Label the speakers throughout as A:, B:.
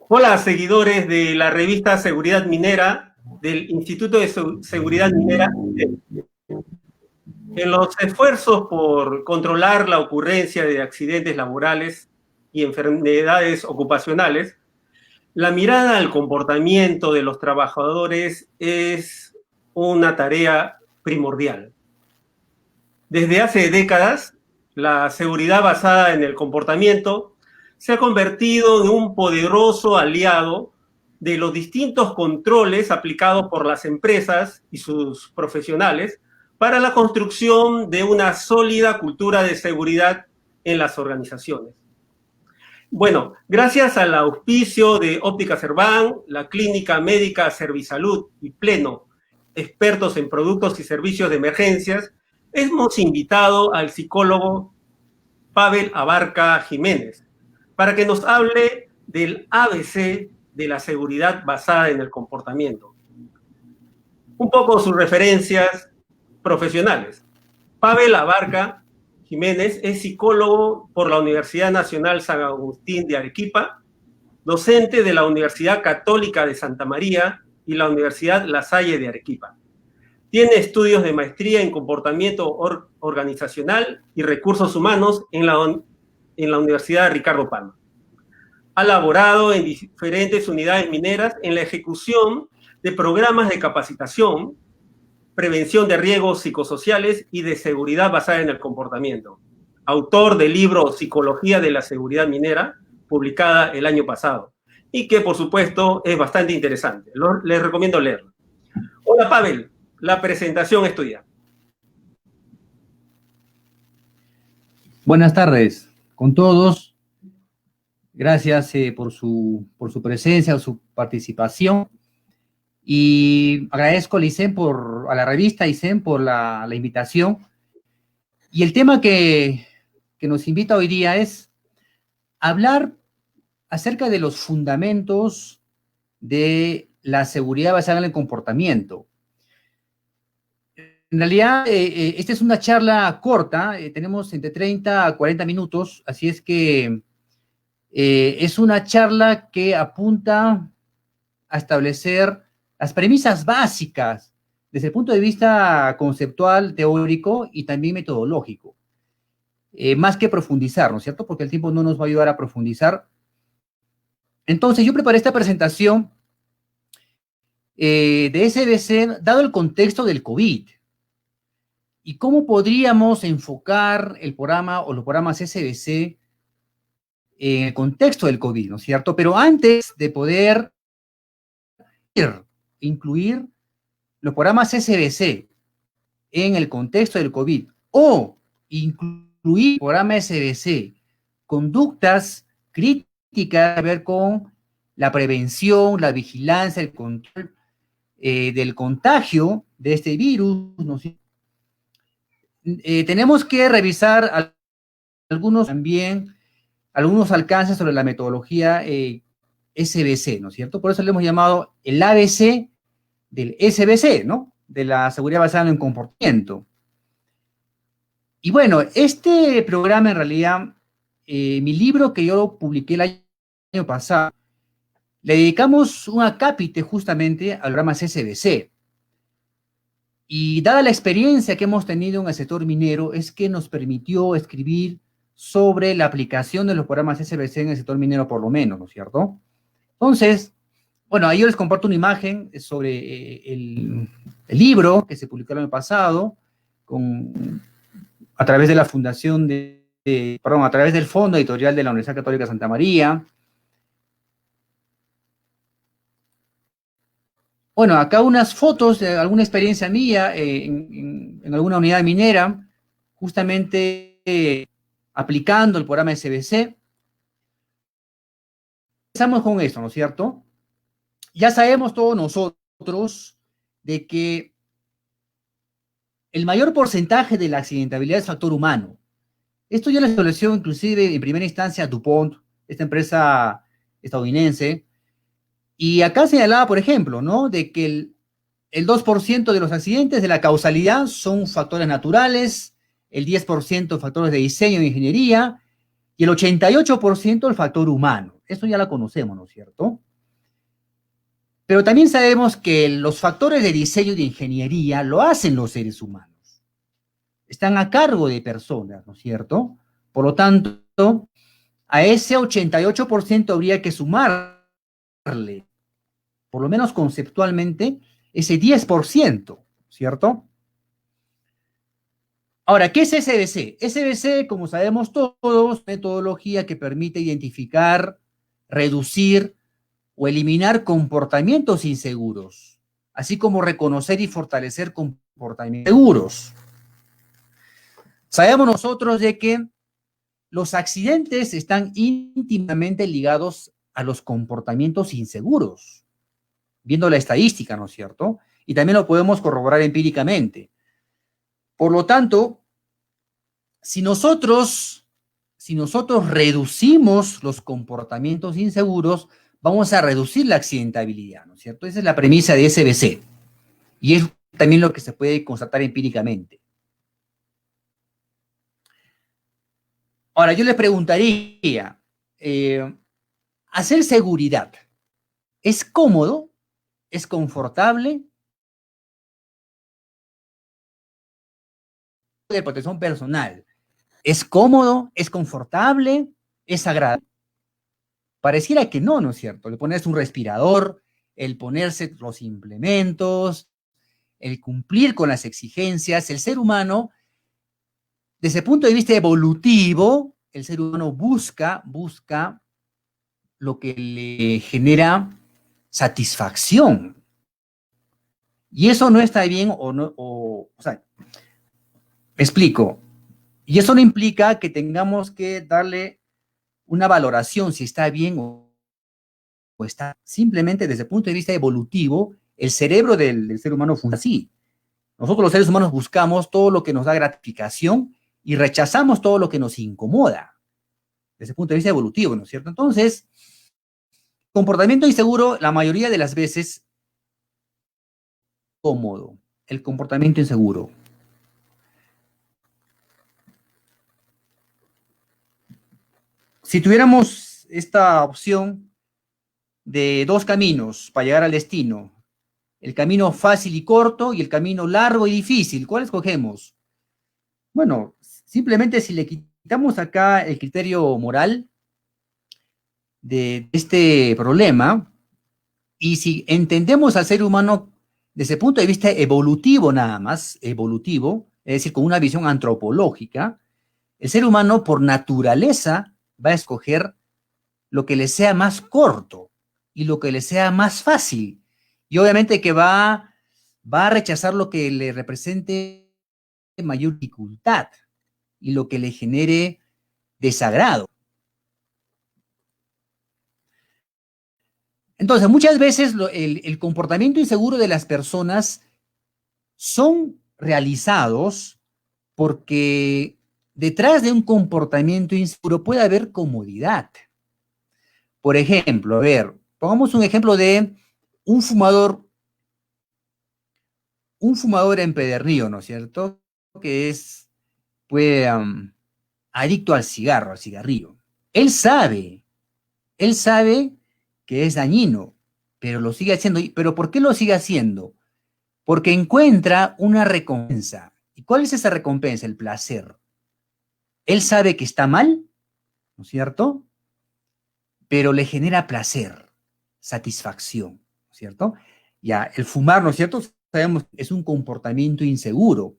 A: Hola, seguidores de la revista Seguridad Minera del Instituto de Seguridad Minera. En los esfuerzos por controlar la ocurrencia de accidentes laborales y enfermedades ocupacionales, la mirada al comportamiento de los trabajadores es una tarea primordial. Desde hace décadas, la seguridad basada en el comportamiento se ha convertido en un poderoso aliado de los distintos controles aplicados por las empresas y sus profesionales para la construcción de una sólida cultura de seguridad en las organizaciones. Bueno, gracias al auspicio de Óptica Serván, la Clínica Médica Servisalud y Pleno, expertos en productos y servicios de emergencias, hemos invitado al psicólogo Pavel Abarca Jiménez para que nos hable del ABC de la seguridad basada en el comportamiento. Un poco sus referencias profesionales. Pavel Abarca Jiménez es psicólogo por la Universidad Nacional San Agustín de Arequipa, docente de la Universidad Católica de Santa María y la Universidad La Salle de Arequipa. Tiene estudios de maestría en comportamiento organizacional y recursos humanos en la Universidad Ricardo Palma. Ha laborado en diferentes unidades mineras en la ejecución de programas de capacitación, prevención de riesgos psicosociales y de seguridad basada en el comportamiento. Autor del libro Psicología de la Seguridad Minera, publicada el año pasado, y que por supuesto es bastante interesante. Les recomiendo leerlo. Hola Pavel, la presentación es tuya.
B: Buenas tardes con todos. Gracias por su presencia, su participación. Y agradezco a a la revista ISEM por la invitación. Y el tema que nos invita hoy día es hablar acerca de los fundamentos de la seguridad basada en el comportamiento. En realidad, esta es una charla corta, tenemos entre 30 a 40 minutos, así es que es una charla que apunta a establecer las premisas básicas desde el punto de vista conceptual, teórico y también metodológico, más que profundizar, ¿no es cierto? Porque el tiempo no nos va a ayudar a profundizar. Entonces, yo preparé esta presentación de SBC, dado el contexto del COVID, y cómo podríamos enfocar el programa o los programas SBC en el contexto del COVID, ¿no es cierto? Pero antes de poder incluir los programas SBC en el contexto del COVID o incluir el programa SBC conductas críticas a ver con la prevención, la vigilancia, el control del contagio de este virus, ¿no? Tenemos que revisar algunos alcances sobre la metodología SBC, ¿no es cierto? Por eso le hemos llamado el ABC del SBC, ¿no? De la seguridad basada en el comportamiento. Y bueno, este programa en realidad, mi libro que yo publiqué el año pasado, le dedicamos un acápite justamente al programa SBC. Y dada la experiencia que hemos tenido en el sector minero, es que nos permitió escribir sobre la aplicación de los programas SBC en el sector minero por lo menos, ¿no es cierto? Entonces, bueno, ahí yo les comparto una imagen sobre el libro que se publicó el año pasado a través de la fundación a través del Fondo Editorial de la Universidad Católica de Santa María. Bueno, acá unas fotos de alguna experiencia mía en alguna unidad minera, justamente aplicando el programa SBC. Empezamos con esto, ¿no es cierto? Ya sabemos todos nosotros de que el mayor porcentaje de la accidentabilidad es factor humano. Esto ya lo estableció inclusive en primera instancia DuPont, esta empresa estadounidense. Y acá señalaba, por ejemplo, ¿no? De que el 2% de los accidentes de la causalidad son factores naturales, el 10% factores de diseño e ingeniería, y el 88% el factor humano. Eso ya la conocemos, ¿no es cierto? Pero también sabemos que los factores de diseño y de ingeniería lo hacen los seres humanos. Están a cargo de personas, ¿no es cierto? Por lo tanto, a ese 88% habría que sumarle, por lo menos conceptualmente, ese 10%, ¿cierto? Ahora, ¿qué es SBC? SBC, como sabemos todos, metodología que permite identificar, reducir o eliminar comportamientos inseguros, así como reconocer y fortalecer comportamientos seguros. Sabemos nosotros de que los accidentes están íntimamente ligados a los comportamientos inseguros, viendo la estadística, ¿no es cierto? Y también lo podemos corroborar empíricamente. Por lo tanto, si nosotros reducimos los comportamientos inseguros, vamos a reducir la accidentabilidad, ¿no es cierto? Esa es la premisa de SBC. Y es también lo que se puede constatar empíricamente. Ahora, yo le preguntaría, ¿hacer seguridad es cómodo? ¿Es confortable? De protección personal, ¿es cómodo? ¿Es confortable? ¿Es agradable? Pareciera que no, ¿no es cierto? El ponerse un respirador, el ponerse los implementos, el cumplir con las exigencias, el ser humano, desde el punto de vista evolutivo, el ser humano busca lo que le genera satisfacción. Y eso no está bien o sea, me explico. Y eso no implica que tengamos que darle una valoración si está bien o está. Simplemente desde el punto de vista evolutivo, el cerebro del ser humano funciona así. Nosotros los seres humanos buscamos todo lo que nos da gratificación y rechazamos todo lo que nos incomoda, desde el punto de vista evolutivo, ¿no es cierto? Entonces, comportamiento inseguro, la mayoría de las veces, cómodo, el comportamiento inseguro. Si tuviéramos esta opción de dos caminos para llegar al destino, el camino fácil y corto y el camino largo y difícil, ¿cuál escogemos? Bueno, simplemente si le quitamos acá el criterio moral de este problema y si entendemos al ser humano desde el punto de vista evolutivo nada más, evolutivo, es decir, con una visión antropológica, el ser humano por naturaleza va a escoger lo que le sea más corto y lo que le sea más fácil. Y obviamente que va a rechazar lo que le represente mayor dificultad y lo que le genere desagrado. Entonces, muchas veces el comportamiento inseguro de las personas son realizados porque detrás de un comportamiento inseguro puede haber comodidad. Por ejemplo, a ver, pongamos un ejemplo de un fumador empedernido, ¿no es cierto? Que es, pues, adicto al cigarro, al cigarrillo. Él sabe que es dañino, pero lo sigue haciendo. ¿Pero por qué lo sigue haciendo? Porque encuentra una recompensa. ¿Y cuál es esa recompensa? El placer. Él sabe que está mal, ¿no es cierto? Pero le genera placer, satisfacción, ¿no es cierto? Ya, el fumar, ¿no es cierto? Sabemos que es un comportamiento inseguro,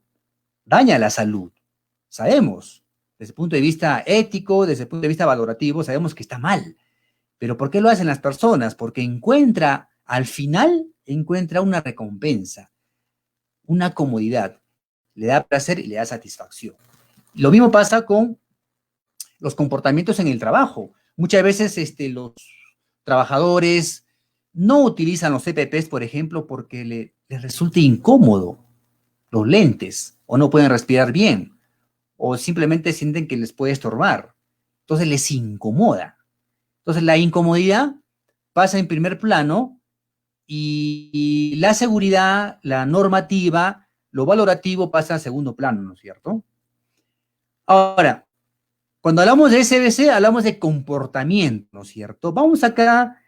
B: daña la salud, sabemos, desde el punto de vista ético, desde el punto de vista valorativo, sabemos que está mal. ¿Pero por qué lo hacen las personas? Porque al final encuentra una recompensa, una comodidad, le da placer y le da satisfacción. Lo mismo pasa con los comportamientos en el trabajo. Muchas veces los trabajadores no utilizan los EPPs, por ejemplo, porque les resulta incómodo los lentes, o no pueden respirar bien, o simplemente sienten que les puede estorbar. Entonces les incomoda. Entonces la incomodidad pasa en primer plano y la seguridad, la normativa, lo valorativo pasa a segundo plano, ¿no es cierto? Ahora, Cuando hablamos de SBC, hablamos de comportamiento, ¿no es cierto? Vamos acá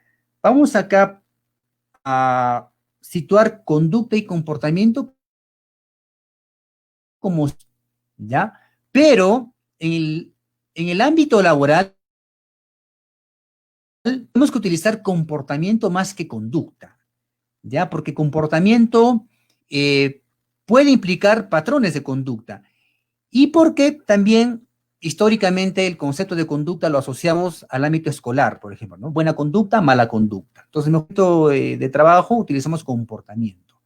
B: a situar conducta y comportamiento como, ¿ya? Pero en el ámbito laboral tenemos que utilizar comportamiento más que conducta, ¿ya? Porque comportamiento puede implicar patrones de conducta y porque también históricamente el concepto de conducta lo asociamos al ámbito escolar, por ejemplo, ¿no? Buena conducta, mala conducta. Entonces, en el ámbito de trabajo utilizamos comportamiento.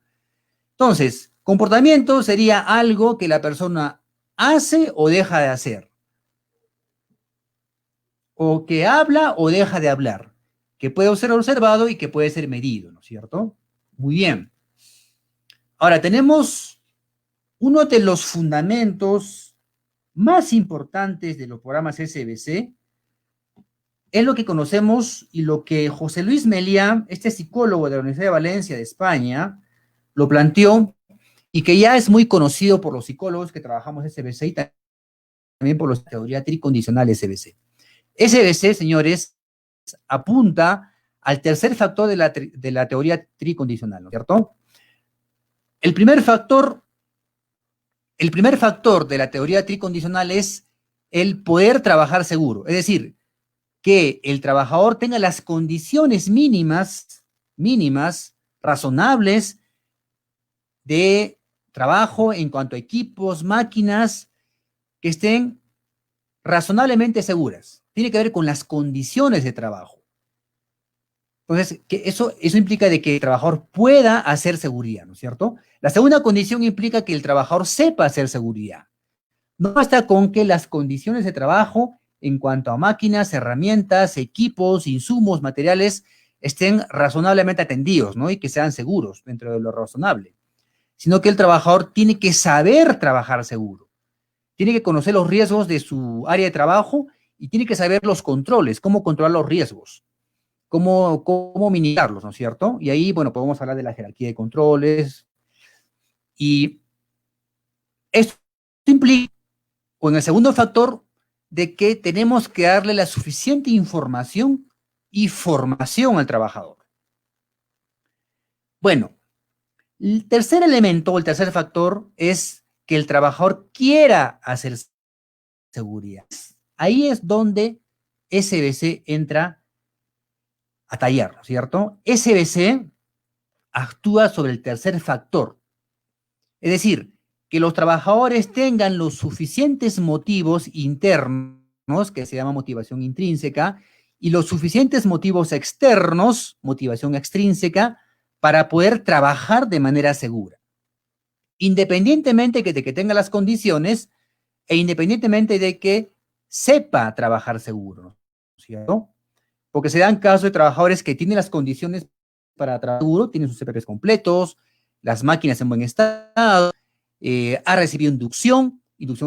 B: Entonces, comportamiento sería algo que la persona hace o deja de hacer, o que habla o deja de hablar, que puede ser observado y que puede ser medido, ¿no es cierto? Muy bien. Ahora, tenemos uno de los fundamentos más importantes de los programas SBC, es lo que conocemos y lo que José Luis Meliá, este psicólogo de la Universidad de Valencia de España, lo planteó y que ya es muy conocido por los psicólogos que trabajamos SBC y también por la teoría tricondicional SBC. SBC, señores, apunta al tercer factor de la teoría tricondicional, ¿no es cierto? El primer factor de la teoría tricondicional es el poder trabajar seguro, es decir, que el trabajador tenga las condiciones mínimas, razonables de trabajo en cuanto a equipos, máquinas, que estén razonablemente seguras. Tiene que ver con las condiciones de trabajo. Entonces, que eso implica de que el trabajador pueda hacer seguridad, ¿no es cierto? La segunda condición implica que el trabajador sepa hacer seguridad. No basta con que las condiciones de trabajo en cuanto a máquinas, herramientas, equipos, insumos, materiales, estén razonablemente atendidos, ¿no? Y que sean seguros dentro de lo razonable. Sino que el trabajador tiene que saber trabajar seguro. Tiene que conocer los riesgos de su área de trabajo y tiene que saber los controles, cómo controlar los riesgos, cómo mitigarlos, ¿no es cierto? Y ahí, bueno, podemos hablar de la jerarquía de controles. Y esto implica, o en el segundo factor, de que tenemos que darle la suficiente información y formación al trabajador. Bueno, el tercer elemento, o el tercer factor, es que el trabajador quiera hacer seguridad. Ahí es donde SBC entra a tallar, ¿no es cierto? SBC actúa sobre el tercer factor. Es decir, que los trabajadores tengan los suficientes motivos internos, que se llama motivación intrínseca, y los suficientes motivos externos, motivación extrínseca, para poder trabajar de manera segura. Independientemente de que tenga las condiciones e independientemente de que sepa trabajar seguro, ¿cierto? Porque se dan casos de trabajadores que tienen las condiciones para trabajar seguro, tienen sus CPPs completos, las máquinas en buen estado, ha recibido inducción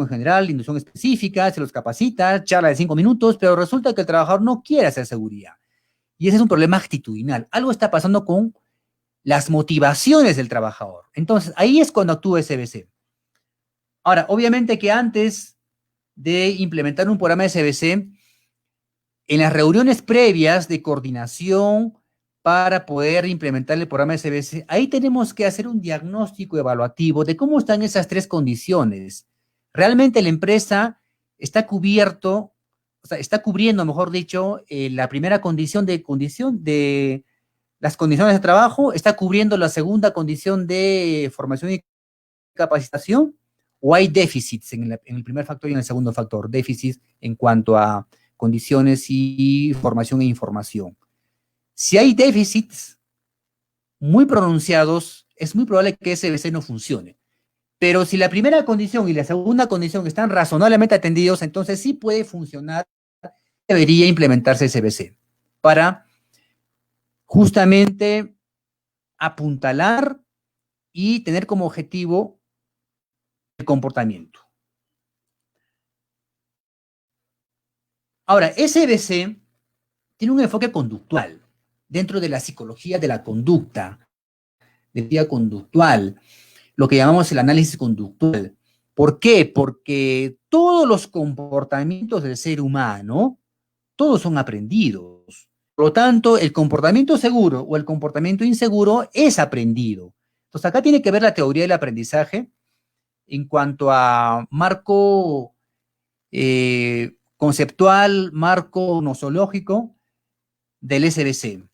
B: general, inducción específica, se los capacita, charla de 5 minutos, pero resulta que el trabajador no quiere hacer seguridad. Y ese es un problema actitudinal. Algo está pasando con las motivaciones del trabajador. Entonces, ahí es cuando actúa SBC. Ahora, obviamente que antes de implementar un programa de SBC, en las reuniones previas de coordinación para poder implementar el programa SBC, ahí tenemos que hacer un diagnóstico evaluativo de cómo están esas tres condiciones. ¿Realmente la empresa está está cubriendo, mejor dicho, la primera condición de las condiciones de trabajo? ¿Está cubriendo la segunda condición de formación y capacitación? ¿O hay déficits en el primer factor y en el segundo factor? Déficits en cuanto a condiciones y formación e información. Si hay déficits muy pronunciados, es muy probable que SBC no funcione. Pero si la primera condición y la segunda condición están razonablemente atendidos, entonces sí puede funcionar, debería implementarse SBC para justamente apuntalar y tener como objetivo el comportamiento. Ahora, SBC tiene un enfoque conductual dentro de la psicología de la conducta, de la conductual, lo que llamamos el análisis conductual. ¿Por qué? Porque todos los comportamientos del ser humano, todos son aprendidos. Por lo tanto, el comportamiento seguro o el comportamiento inseguro es aprendido. Entonces, acá tiene que ver la teoría del aprendizaje en cuanto a marco conceptual, marco nosológico del SBC.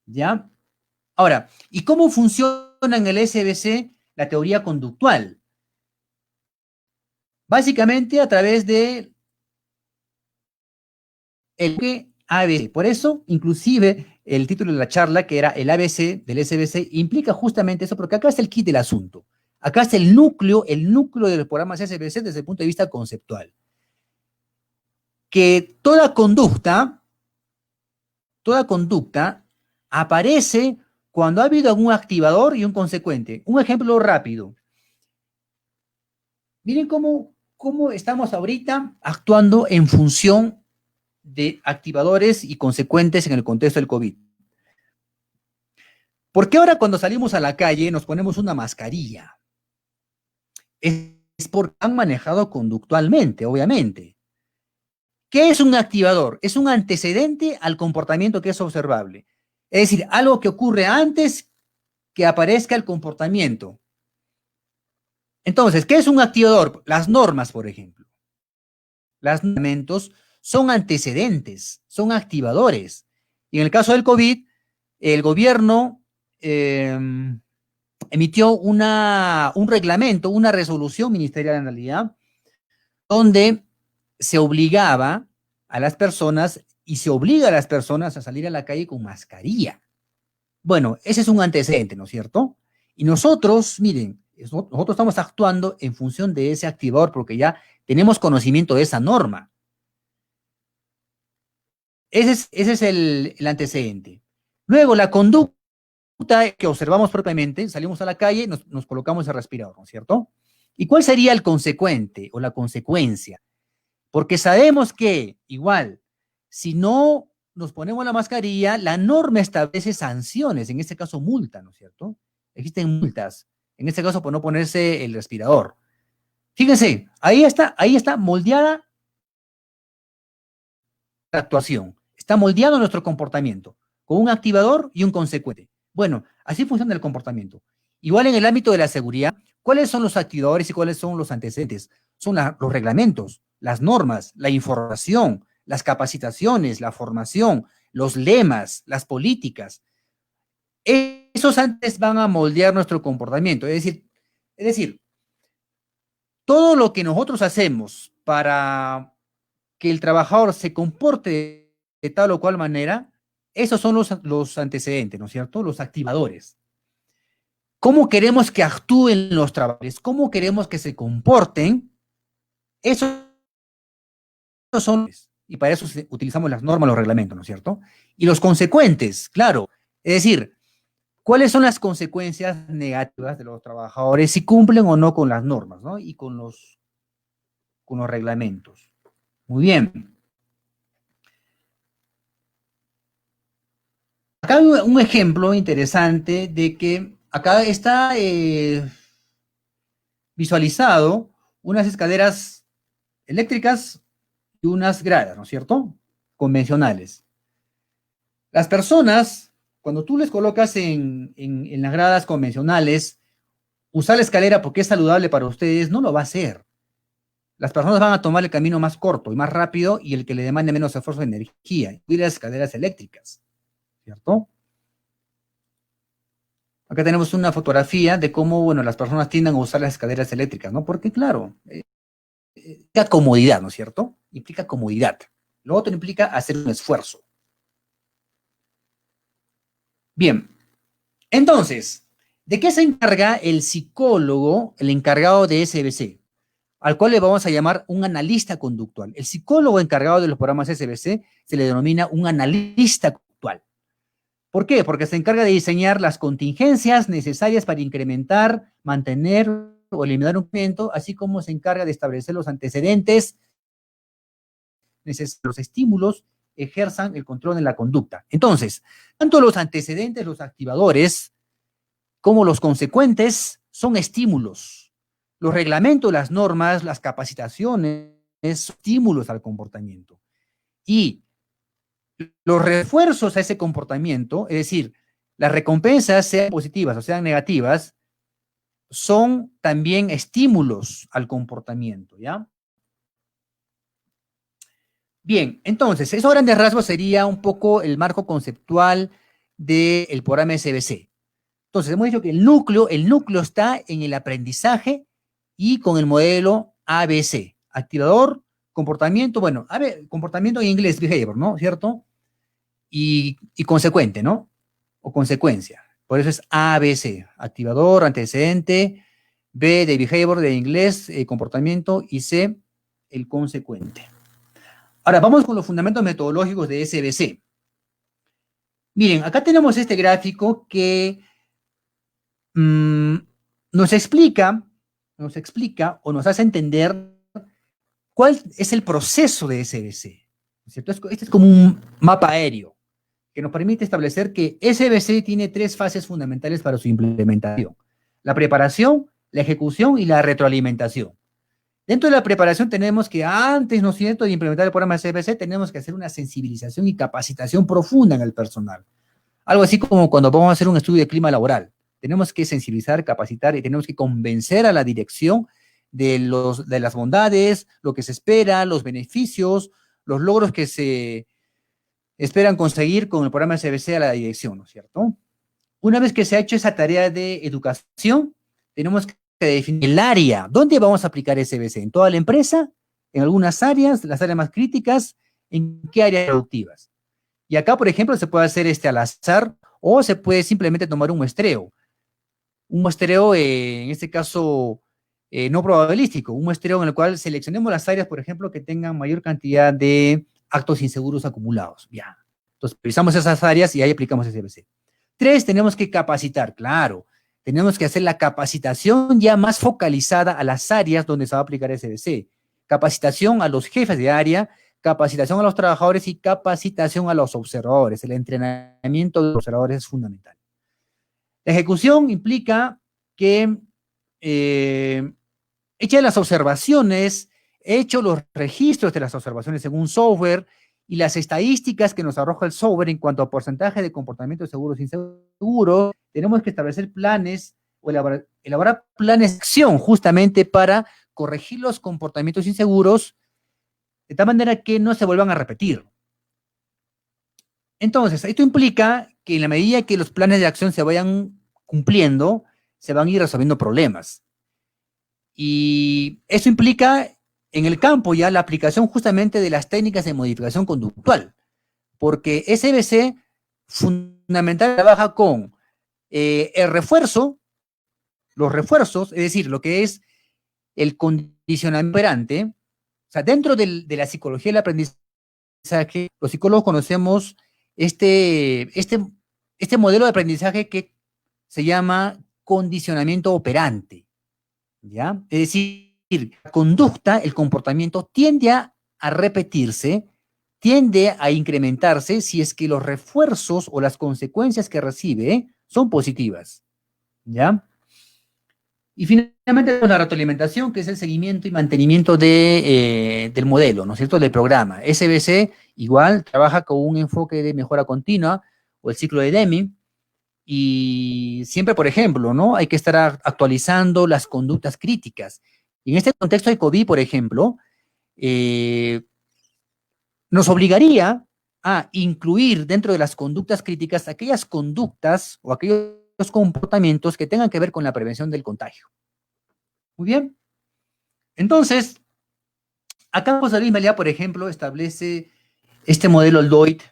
B: ¿Ya? Ahora, ¿y cómo funciona en el SBC la teoría conductual? Básicamente a través de el ABC. Por eso, inclusive, el título de la charla, que era el ABC del SBC, implica justamente eso, porque acá está el kit del asunto. Acá está el núcleo de los programas SBC desde el punto de vista conceptual. Que toda conducta aparece cuando ha habido algún activador y un consecuente. Un ejemplo rápido. Miren cómo estamos ahorita actuando en función de activadores y consecuentes en el contexto del COVID. ¿Por qué ahora cuando salimos a la calle nos ponemos una mascarilla? Es porque han manejado conductualmente, obviamente. ¿Qué es un activador? Es un antecedente al comportamiento que es observable. Es decir, algo que ocurre antes que aparezca el comportamiento. Entonces, ¿qué es un activador? Las normas, por ejemplo. Los elementos son antecedentes, son activadores. Y en el caso del COVID, el gobierno emitió un reglamento, una resolución ministerial en realidad, donde se obligaba a las personas y se obliga a las personas a salir a la calle con mascarilla. Bueno, ese es un antecedente, ¿no es cierto? Y nosotros, miren, nosotros estamos actuando en función de ese activador porque ya tenemos conocimiento de esa norma. Ese es el antecedente. Luego, la conducta que observamos propiamente, salimos a la calle, nos colocamos el respirador, ¿no es cierto? ¿Y cuál sería el consecuente o la consecuencia? Porque sabemos que, igual, si no nos ponemos la mascarilla, la norma establece sanciones, en este caso multa, ¿no es cierto? Existen multas, en este caso por no ponerse el respirador. Fíjense, ahí está moldeada la actuación, está moldeado nuestro comportamiento, con un activador y un consecuente. Bueno, así funciona el comportamiento. Igual en el ámbito de la seguridad, ¿cuáles son los activadores y cuáles son los antecedentes? Son los reglamentos, las normas, la información, las capacitaciones, la formación, los lemas, las políticas. Esos antes van a moldear nuestro comportamiento. Es decir, todo lo que nosotros hacemos para que el trabajador se comporte de tal o cual manera, esos son los antecedentes, ¿no es cierto? Los activadores. ¿Cómo queremos que actúen los trabajadores? ¿Cómo queremos que se comporten? Esos son, y para eso utilizamos las normas, los reglamentos, ¿no es cierto? Y los consecuentes, claro. Es decir, ¿cuáles son las consecuencias negativas de los trabajadores si cumplen o no con las normas, ¿no? Y con los reglamentos. Muy bien. Acá hay un ejemplo interesante de que acá está visualizado unas escaleras eléctricas y unas gradas, ¿no es cierto? Convencionales. Las personas, cuando tú les colocas en las gradas convencionales, usar la escalera porque es saludable para ustedes, no lo va a hacer. Las personas van a tomar el camino más corto y más rápido y el que le demande menos esfuerzo de energía, y las escaleras eléctricas, ¿cierto? Acá tenemos una fotografía de cómo, bueno, las personas tienden a usar las escaleras eléctricas, ¿no? Porque, claro, implica comodidad, ¿no es cierto? Implica comodidad. Lo otro implica hacer un esfuerzo. Bien, entonces, ¿de qué se encarga el psicólogo, el encargado de SBC? Al cual le vamos a llamar un analista conductual. El psicólogo encargado de los programas SBC se le denomina un analista conductual. ¿Por qué? Porque se encarga de diseñar las contingencias necesarias para incrementar, mantener o eliminar un movimiento, así como se encarga de establecer los antecedentes necesarios, los estímulos ejerzan el control de la conducta. Entonces, tanto los antecedentes, los activadores, como los consecuentes son estímulos. Los reglamentos, las normas, las capacitaciones, estímulos al comportamiento. Y los refuerzos a ese comportamiento, es decir, las recompensas, sean positivas o sean negativas, son también estímulos al comportamiento, ¿ya? Bien, entonces, eso a grandes rasgos sería un poco el marco conceptual del programa SBC. Entonces, hemos dicho que el núcleo está en el aprendizaje y con el modelo ABC. Activador, comportamiento, bueno, comportamiento en inglés, behavior, ¿no? ¿Cierto? Y consecuente, ¿no? O consecuencia. Por eso es ABC. Activador, antecedente, B de behavior, de inglés, comportamiento, y C, el consecuente. Ahora, vamos con los fundamentos metodológicos de SBC. Miren, acá tenemos este gráfico que nos explica o nos hace entender cuál es el proceso de SBC. ¿Cierto? Este es como un mapa aéreo que nos permite establecer que SBC tiene 3 fases fundamentales para su implementación: la preparación, la ejecución y la retroalimentación. Dentro de la preparación tenemos que antes, ¿no es cierto?, de implementar el programa SBC, tenemos que hacer una sensibilización y capacitación profunda en el personal. Algo así como cuando vamos a hacer un estudio de clima laboral. Tenemos que sensibilizar, capacitar y tenemos que convencer a la dirección de las bondades, lo que se espera, los beneficios, los logros que se esperan conseguir con el programa SBC a la dirección, ¿no es cierto? Una vez que se ha hecho esa tarea de educación, tenemos que definir el área. ¿Dónde vamos a aplicar SBC? ¿En toda la empresa? ¿En algunas áreas? ¿Las áreas más críticas? ¿En qué áreas productivas? Y acá, por ejemplo, se puede hacer al azar o se puede simplemente tomar un muestreo. Un muestreo, en este caso, no probabilístico. Un muestreo en el cual seleccionemos las áreas, por ejemplo, que tengan mayor cantidad de actos inseguros acumulados. Ya. Entonces, revisamos esas áreas y ahí aplicamos SBC. 3, tenemos que capacitar, claro. Tenemos que hacer la capacitación ya más focalizada a las áreas donde se va a aplicar SBC. Capacitación a los jefes de área, capacitación a los trabajadores y capacitación a los observadores. El entrenamiento de los observadores es fundamental. La ejecución implica que hecha las observaciones, hecho los registros de las observaciones en un software y las estadísticas que nos arroja el software en cuanto a porcentaje de comportamientos seguros e inseguros, tenemos que establecer planes o elaborar planes de acción justamente para corregir los comportamientos inseguros de tal manera que no se vuelvan a repetir. Entonces, esto implica que en la medida que los planes de acción se vayan cumpliendo, se van a ir resolviendo problemas. Y eso implica en el campo ya la aplicación justamente de las técnicas de modificación conductual, porque SBC fundamentalmente trabaja con el refuerzo, los refuerzos, es decir, lo que es el condicionamiento operante. O sea, dentro de la psicología del aprendizaje, los psicólogos conocemos este modelo de aprendizaje que se llama condicionamiento operante, ¿ya? Es decir, la conducta, el comportamiento tiende a repetirse, tiende a incrementarse si es que los refuerzos o las consecuencias que recibe son positivas, ¿ya? Y finalmente la retroalimentación, que es el seguimiento y mantenimiento del modelo, ¿no es cierto?, del programa. SBC igual trabaja con un enfoque de mejora continua o el ciclo de Deming, y siempre, por ejemplo, ¿no?, hay que estar actualizando las conductas críticas. Y en este contexto de COVID, por ejemplo, nos obligaría a incluir dentro de las conductas críticas aquellas conductas o aquellos comportamientos que tengan que ver con la prevención del contagio. Muy bien. Entonces, acá José Luis Meliá, por ejemplo, establece este modelo LDOIT,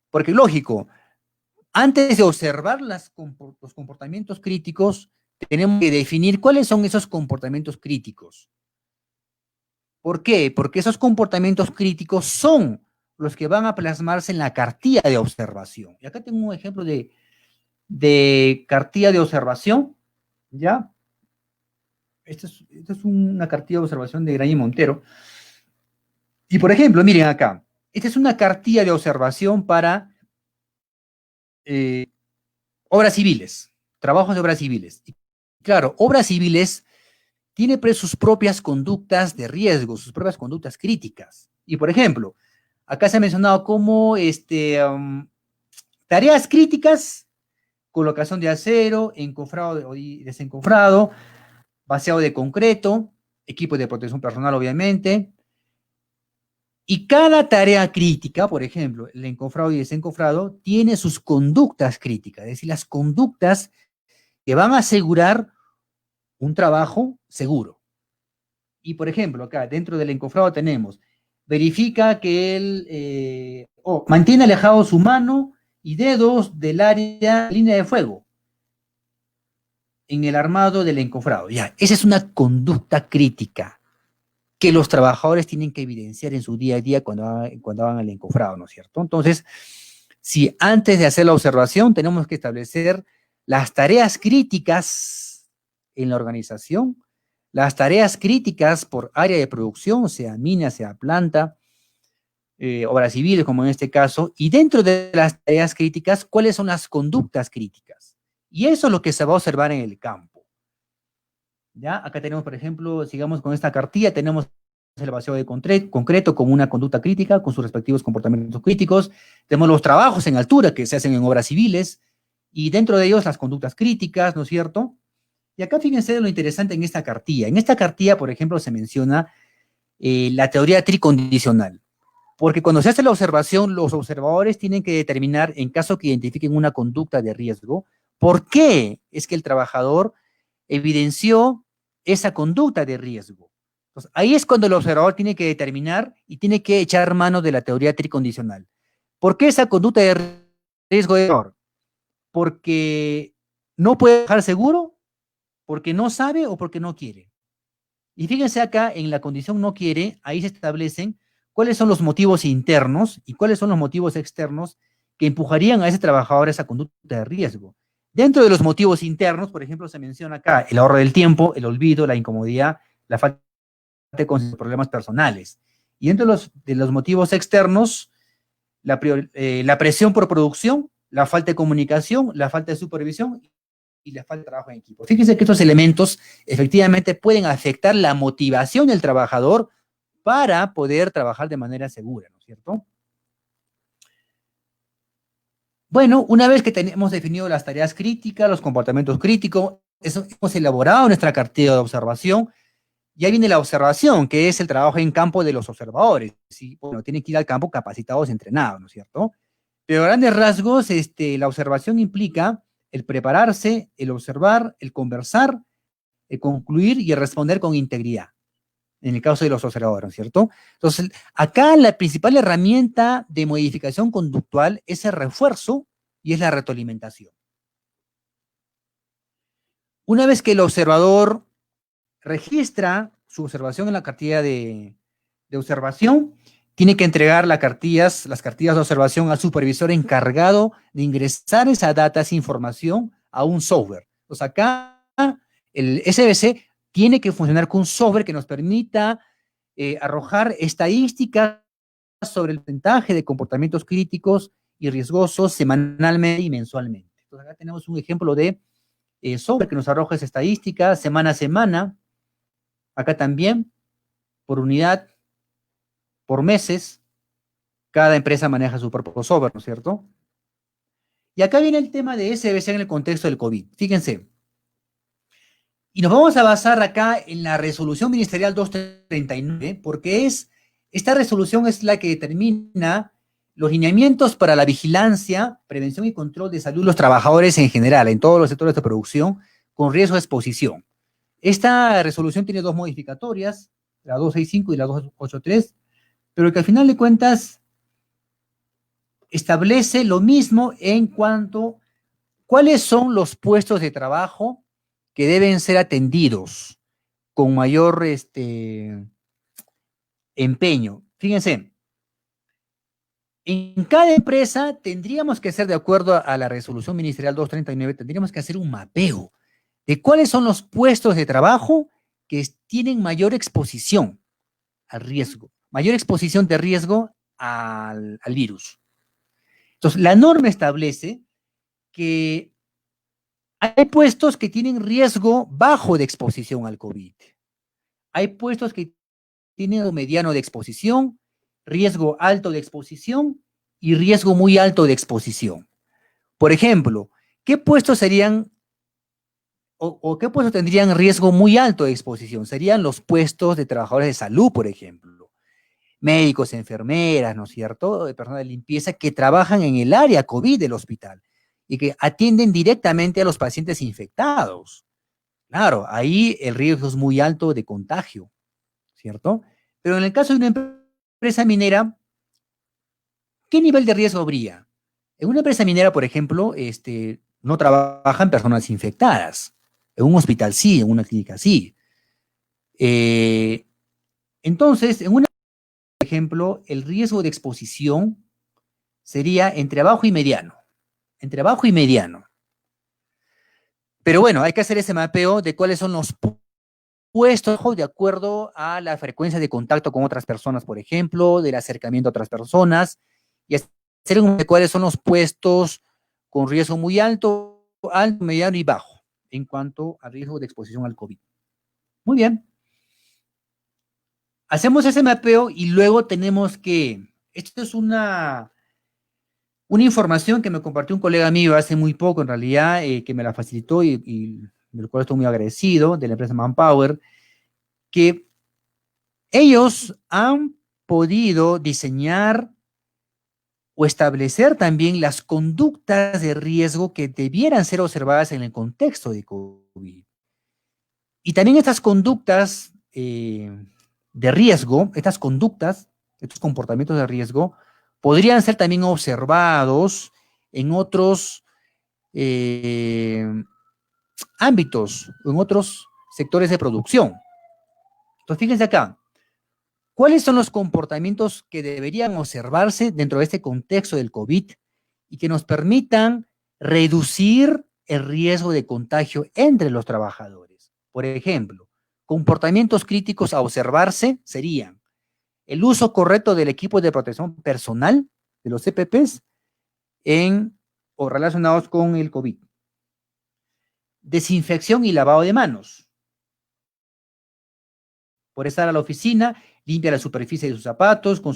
B: porque lógico, antes de observar los comportamientos críticos, tenemos que definir cuáles son esos comportamientos críticos. ¿Por qué? Porque esos comportamientos críticos son los que van a plasmarse en la cartilla de observación. Y acá tengo un ejemplo de cartilla de observación, ¿ya? Esta es una cartilla de observación de Graña y Montero. Y, por ejemplo, miren acá. Esta es una cartilla de observación para obras civiles, trabajos de obras civiles. Y claro, obras civiles tiene pues, sus propias conductas de riesgo, sus propias conductas críticas. Y, por ejemplo, acá se ha mencionado como tareas críticas, colocación de acero, encofrado y desencofrado, vaciado de concreto, equipo de protección personal, obviamente. Y cada tarea crítica, por ejemplo, el encofrado y desencofrado, tiene sus conductas críticas, es decir, las conductas que van a asegurar un trabajo seguro. Y, por ejemplo, acá dentro del encofrado tenemos, verifica que él mantiene alejado su mano y dedos del área línea de fuego en el armado del encofrado. Ya, esa es una conducta crítica que los trabajadores tienen que evidenciar en su día a día cuando hagan el encofrado, ¿no es cierto? Entonces, si antes de hacer la observación tenemos que establecer las tareas críticas en la organización, las tareas críticas por área de producción, sea mina, sea planta, obras civiles, como en este caso, y dentro de las tareas críticas, ¿cuáles son las conductas críticas? Y eso es lo que se va a observar en el campo. ¿Ya? Acá tenemos, por ejemplo, sigamos con esta cartilla, tenemos el vaciado de concreto como una conducta crítica, con sus respectivos comportamientos críticos. Tenemos los trabajos en altura que se hacen en obras civiles, y dentro de ellos las conductas críticas, ¿no es cierto? Y acá fíjense lo interesante en esta cartilla. En esta cartilla, por ejemplo, se menciona la teoría tricondicional. Porque cuando se hace la observación, los observadores tienen que determinar, en caso que identifiquen una conducta de riesgo, por qué es que el trabajador evidenció esa conducta de riesgo. Entonces, ahí es cuando el observador tiene que determinar y tiene que echar mano de la teoría tricondicional. ¿Por qué esa conducta de riesgo es error? Porque no puede dejar seguro, porque no sabe o porque no quiere. Y fíjense acá, en la condición no quiere, ahí se establecen cuáles son los motivos internos y cuáles son los motivos externos que empujarían a ese trabajador a esa conducta de riesgo. Dentro de los motivos internos, por ejemplo, se menciona acá el ahorro del tiempo, el olvido, la incomodidad, la falta de problemas personales. Y dentro de los motivos externos, la presión por producción, la falta de comunicación, la falta de supervisión y la falta de trabajo en equipo. Fíjense que estos elementos efectivamente pueden afectar la motivación del trabajador para poder trabajar de manera segura, ¿no es cierto? Bueno, una vez que hemos definido las tareas críticas, los comportamientos críticos, hemos elaborado nuestra cartilla de observación, ya viene la observación, que es el trabajo en campo de los observadores. ¿Sí? Bueno, tienen que ir al campo capacitados, entrenados, ¿no es cierto? Pero a grandes rasgos, la observación implica el prepararse, el observar, el conversar, el concluir y el responder con integridad, en el caso de los observadores, ¿no es cierto? Entonces, acá la principal herramienta de modificación conductual es el refuerzo y es la retroalimentación. Una vez que el observador registra su observación en la cartilla de observación, tiene que entregar las cartillas de observación al supervisor encargado de ingresar esa data, esa información a un software. Entonces acá el SBC tiene que funcionar con un software que nos permita arrojar estadísticas sobre el porcentaje de comportamientos críticos y riesgosos semanalmente y mensualmente. Entonces acá tenemos un ejemplo de software que nos arroja esa estadística semana a semana. Acá también, por unidad, por meses, cada empresa maneja su propio software, ¿no es cierto? Y acá viene el tema de SBC en el contexto del COVID. Fíjense. Y nos vamos a basar acá en la resolución ministerial 239, porque esta resolución es la que determina los lineamientos para la vigilancia, prevención y control de salud de los trabajadores en general, en todos los sectores de producción, con riesgo de exposición. Esta resolución tiene dos modificatorias, la 265 y la 283, pero que al final de cuentas establece lo mismo en cuanto a cuáles son los puestos de trabajo que deben ser atendidos con mayor empeño. Fíjense, en cada empresa tendríamos que hacer, de acuerdo a la resolución ministerial 239, tendríamos que hacer un mapeo de cuáles son los puestos de trabajo que tienen mayor exposición al riesgo, mayor exposición de riesgo al virus. Entonces, la norma establece que hay puestos que tienen riesgo bajo de exposición al COVID. hay puestos que tienen mediano de exposición, riesgo alto de exposición y riesgo muy alto de exposición. Por ejemplo, ¿qué puestos serían o qué puestos tendrían riesgo muy alto de exposición? Serían los puestos de trabajadores de salud, por ejemplo, médicos, enfermeras, ¿no es cierto?, de personal de limpieza que trabajan en el área COVID del hospital y que atienden directamente a los pacientes infectados. Claro, ahí el riesgo es muy alto de contagio, ¿cierto? Pero en el caso de una empresa minera, ¿qué nivel de riesgo habría? En una empresa minera, por ejemplo, no trabajan personas infectadas. En un hospital sí, en una clínica sí. Entonces, en una, por ejemplo, el riesgo de exposición sería entre bajo y mediano. Entre bajo y mediano. Pero bueno, hay que hacer ese mapeo de cuáles son los puestos de acuerdo a la frecuencia de contacto con otras personas, por ejemplo, del acercamiento a otras personas, y hacer un de cuáles son los puestos con riesgo muy alto, alto, mediano y bajo, en cuanto al riesgo de exposición al COVID. Muy bien. Hacemos ese mapeo y luego tenemos que, esto es una información que me compartió un colega mío hace muy poco, en realidad, que me la facilitó y del cual estoy muy agradecido, de la empresa Manpower, que ellos han podido diseñar o establecer también las conductas de riesgo que debieran ser observadas en el contexto de COVID. Y también estas conductas de riesgo, estas conductas, estos comportamientos de riesgo, podrían ser también observados en otros ámbitos, en otros sectores de producción. Entonces, fíjense acá, ¿cuáles son los comportamientos que deberían observarse dentro de este contexto del COVID y que nos permitan reducir el riesgo de contagio entre los trabajadores? Por ejemplo, comportamientos críticos a observarse serían el uso correcto del equipo de protección personal, de los EPPs, o relacionados con el COVID. Desinfección y lavado de manos. Por estar a la oficina, limpia la superficie de sus zapatos con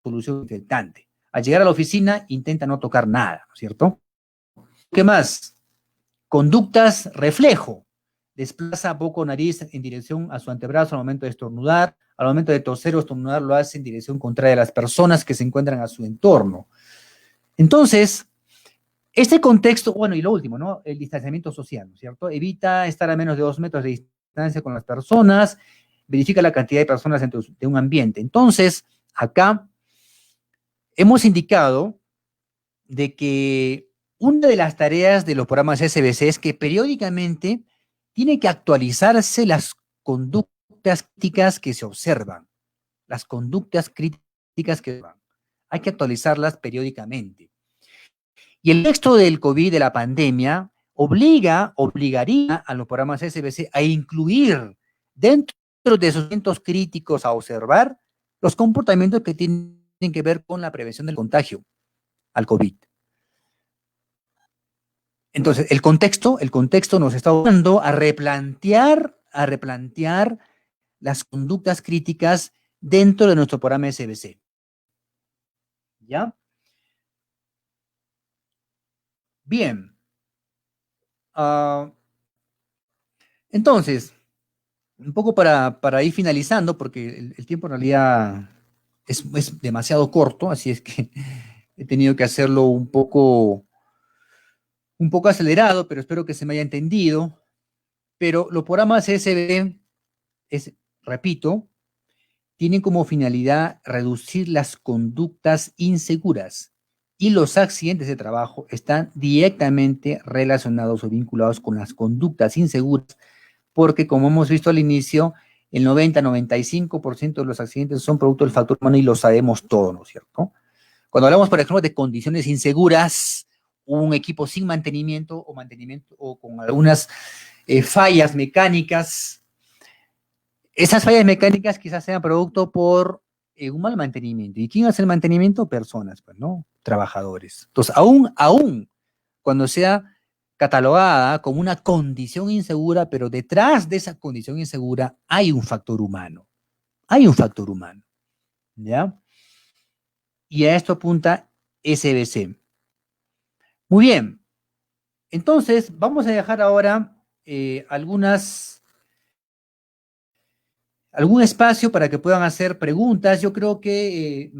B: solución infectante. Al llegar a la oficina, intenta no tocar nada, ¿no es cierto? ¿Qué más? Conductas reflejo. Desplaza boca o nariz en dirección a su antebrazo al momento de estornudar. Al momento de toser o estornudar lo hace en dirección contraria a las personas que se encuentran a su entorno. Entonces, este contexto, bueno, y lo último, ¿no? El distanciamiento social, ¿no es cierto? Evita estar a menos de 2 metros de distancia con las personas, verifica la cantidad de personas dentro de un ambiente. Entonces, acá hemos indicado de que una de las tareas de los programas SBC es que periódicamente tiene que actualizarse las conductas críticas que se observan. Las conductas críticas que se observan. Hay que actualizarlas periódicamente. Y el texto del COVID, de la pandemia, obligaría a los programas SBC a incluir dentro de esos elementos críticos a observar los comportamientos que tienen que ver con la prevención del contagio al COVID. Entonces, el contexto nos está obligando a replantear las conductas críticas dentro de nuestro programa SBC. ¿Ya? Bien. Entonces, un poco para ir finalizando, porque el tiempo en realidad es demasiado corto, así es que he tenido que hacerlo un poco acelerado, pero espero que se me haya entendido. Pero los programas SBC, repito, tienen como finalidad reducir las conductas inseguras y los accidentes de trabajo están directamente relacionados o vinculados con las conductas inseguras, porque como hemos visto al inicio, el 90-95% de los accidentes son producto del factor humano y lo sabemos todo, ¿no es cierto? Cuando hablamos, por ejemplo, de condiciones inseguras, un equipo sin mantenimiento o con algunas fallas mecánicas, esas fallas mecánicas quizás sean producto por un mal mantenimiento. ¿Y quién hace el mantenimiento? Personas, pues, ¿no? Trabajadores. Entonces, aún cuando sea catalogada como una condición insegura, pero detrás de esa condición insegura hay un factor humano. Hay un factor humano, ¿ya? Y a esto apunta SBC. Muy bien. Entonces, vamos a dejar ahora algún espacio para que puedan hacer preguntas. Yo creo que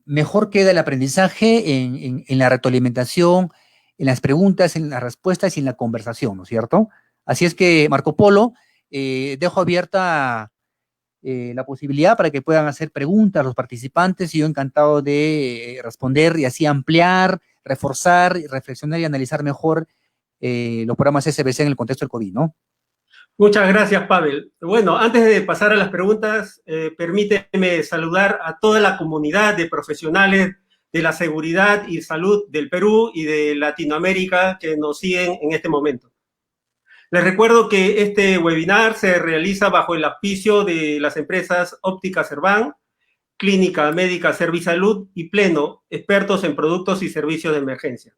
B: mejor queda el aprendizaje en la retroalimentación, en las preguntas, en las respuestas y en la conversación, ¿no es cierto? Así es que, Marco Polo, dejo abierta la posibilidad para que puedan hacer preguntas los participantes y yo encantado de responder y así ampliar, reforzar, reflexionar y analizar mejor los programas SBC en el contexto del COVID, ¿no?
A: Muchas gracias, Pavel. Bueno, antes de pasar a las preguntas, permíteme saludar a toda la comunidad de profesionales de la seguridad y salud del Perú y de Latinoamérica que nos siguen en este momento. Les recuerdo que este webinar se realiza bajo el auspicio de las empresas Óptica Servan, Clínica Médica Servisalud y Pleno, expertos en productos y servicios de emergencia.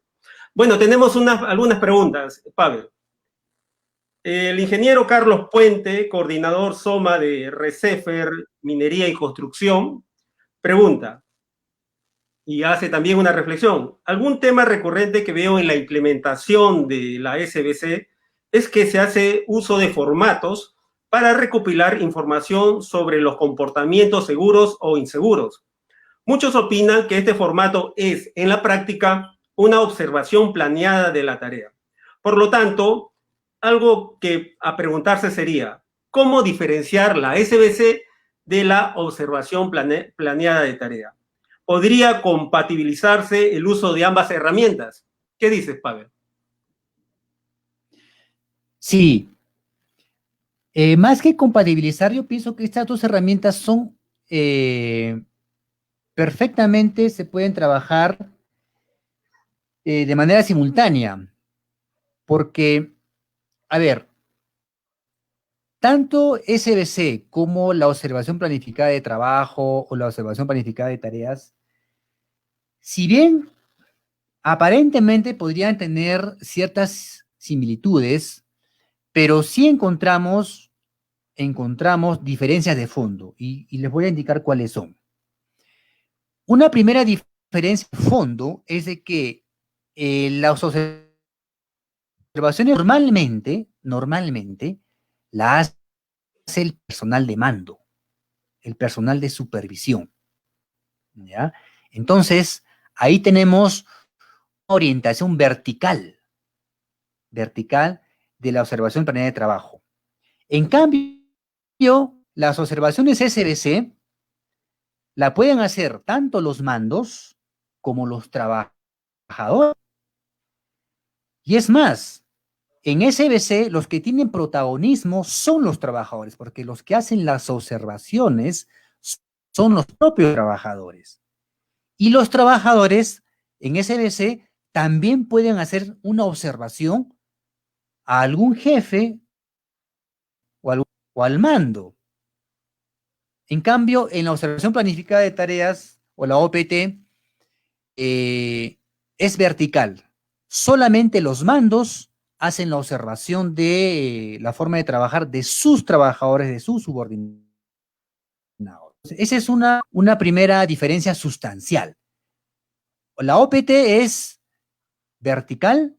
A: Bueno, tenemos algunas preguntas, Pavel. El ingeniero Carlos Puente, coordinador SOMA de RECEFER, Minería y Construcción, pregunta, y hace también una reflexión. Algún tema recurrente que veo en la implementación de la SBC es que se hace uso de formatos para recopilar información sobre los comportamientos seguros o inseguros. Muchos opinan que este formato es, en la práctica, una observación planeada de la tarea. Por lo tanto, algo que a preguntarse sería, ¿cómo diferenciar la SBC de la observación planeada de tarea? ¿Podría compatibilizarse el uso de ambas herramientas? ¿Qué dices, Pavel?
B: Sí. Más que compatibilizar, yo pienso que estas dos herramientas son perfectamente, se pueden trabajar de manera simultánea, porque, a ver, tanto SBC como la observación planificada de trabajo o la observación planificada de tareas, si bien aparentemente podrían tener ciertas similitudes, pero sí encontramos diferencias de fondo y les voy a indicar cuáles son. Una primera diferencia de fondo es de que las observaciones normalmente las hace el personal de mando, el personal de supervisión, ¿ya? Entonces, ahí tenemos una orientación vertical de la observación planeada de trabajo. En cambio, las observaciones SBC la pueden hacer tanto los mandos como los trabajadores. Y es más, en SBC los que tienen protagonismo son los trabajadores, porque los que hacen las observaciones son los propios trabajadores. Y los trabajadores en SBC también pueden hacer una observación a algún jefe o al mando. En cambio, en la observación planificada de tareas o la OPT es vertical. Solamente los mandos hacen la observación de la forma de trabajar de sus trabajadores, de sus subordinados. Esa es una primera diferencia sustancial. La OPT es vertical,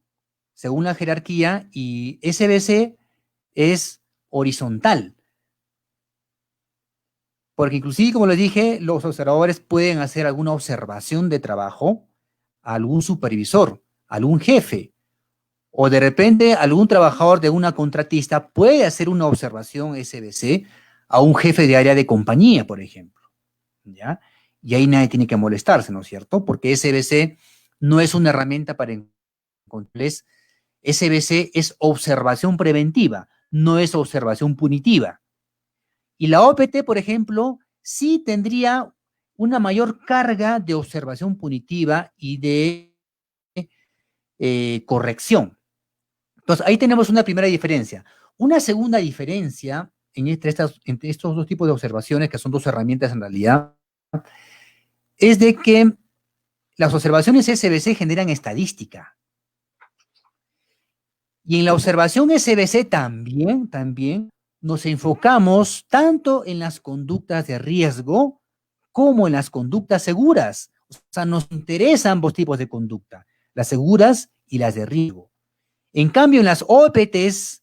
B: según la jerarquía, y SBC es horizontal. Porque inclusive, como les dije, los observadores pueden hacer alguna observación de trabajo a algún supervisor, a algún jefe, o de repente algún trabajador de una contratista puede hacer una observación SBC a un jefe de área de compañía, por ejemplo, ¿ya? Y ahí nadie tiene que molestarse, ¿no es cierto? Porque SBC no es una herramienta para encontrarles. SBC es observación preventiva, no es observación punitiva. Y la OPT, por ejemplo, sí tendría una mayor carga de observación punitiva y de corrección. Entonces, ahí tenemos una primera diferencia. Una segunda diferencia entre estos dos tipos de observaciones, que son dos herramientas en realidad, es de que las observaciones SBC generan estadística. Y en la observación SBC también nos enfocamos tanto en las conductas de riesgo como en las conductas seguras. O sea, nos interesan ambos tipos de conducta, las seguras y las de riesgo. En cambio, en las OPTs,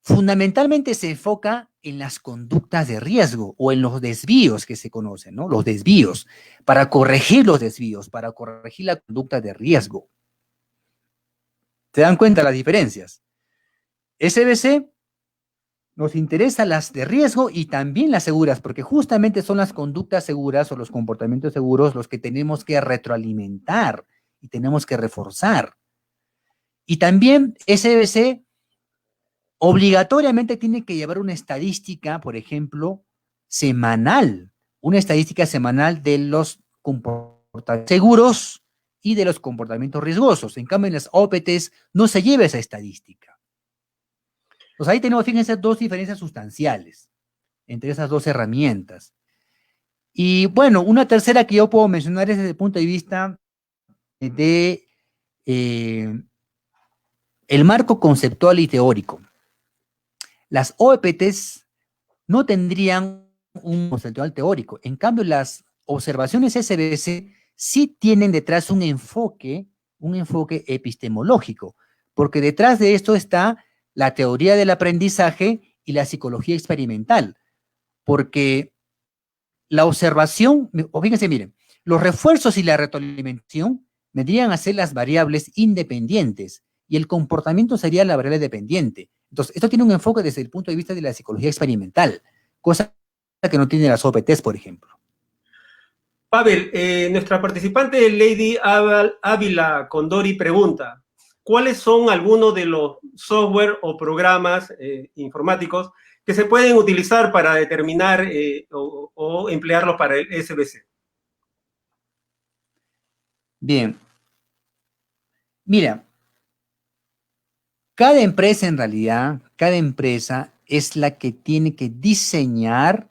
B: fundamentalmente se enfoca en las conductas de riesgo o en los desvíos que se conocen, ¿no? Los desvíos, para corregir los desvíos, para corregir la conducta de riesgo. ¿Se dan cuenta las diferencias? SBC nos interesa las de riesgo y también las seguras, porque justamente son las conductas seguras o los comportamientos seguros los que tenemos que retroalimentar y tenemos que reforzar. Y también SBC obligatoriamente tiene que llevar una estadística, por ejemplo, semanal, una estadística semanal de los comportamientos seguros y de los comportamientos riesgosos. En cambio, en las OPTs no se lleva esa estadística. Entonces ahí tenemos, fíjense, dos diferencias sustanciales entre esas dos herramientas. Y bueno, una tercera que yo puedo mencionar es desde el punto de vista de el marco conceptual y teórico. Las OPTs no tendrían un conceptual teórico. En cambio, las observaciones SBC sí tienen detrás un enfoque epistemológico, porque detrás de esto está la teoría del aprendizaje y la psicología experimental, porque la observación, o fíjense, miren, los refuerzos y la retroalimentación vendrían a ser las variables independientes y el comportamiento sería la variable dependiente. Entonces, esto tiene un enfoque desde el punto de vista de la psicología experimental, cosa que no tiene las OPTs, por ejemplo.
A: Pavel, nuestra participante Lady Ávila Condori pregunta, ¿cuáles son algunos de los software o programas informáticos que se pueden utilizar para determinar o emplearlos para el SBC?
B: Bien. Mira, cada empresa en realidad, cada empresa es la que tiene que diseñar